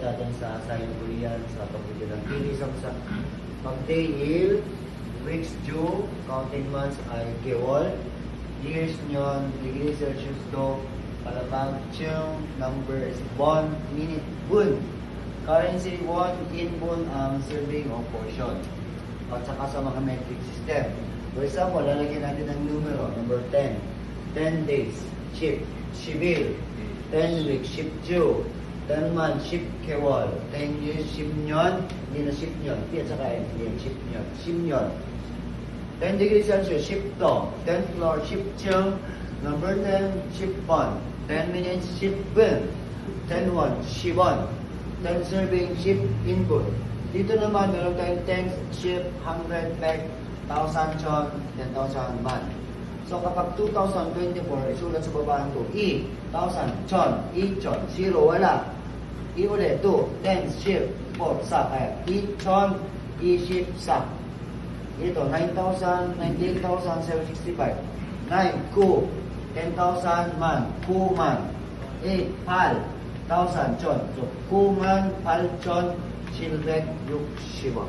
natin sa Sayon Korean, sa pagpili ng pili sa pag-day year, weeks due, counting months ay gewol, years nyon, degree Celsius do, palabang chung, number is bon, minute bun. Currency won, in bun ang serving o portion. At saka sa mga metric system. For example, lalagyan natin ng numero, number 10. 10 days, ship, shibil. 10 weeks, ship Jew. 10 months, ship kewal. 10 years, ship nyon. Hindi na ship nyon. At saka hindi ship nyon. Ship nyon. 10 degrees Celsius, ship to. 10 floor, ship chung. Number 10, ship bon. 10 minutes, ship bin. 10 1, shibon. 10 serving, ship input. Dito naman, meron tayong 10 ship, 100 pack, 1,000 chon, 10,000 man. So kapag 2024, isulat sa babaan ko, E, 1,000 chon, E chon, 0, wala. E ulit, 2, 10 ship, 4, sak. E chon, E ship, sak. Ito, 9,000, 98,765. 9, ku, 10,000 man, ku man. 8, pal, 1,000 chon. So, ku man, pal chon, silbek, yuk, shiba.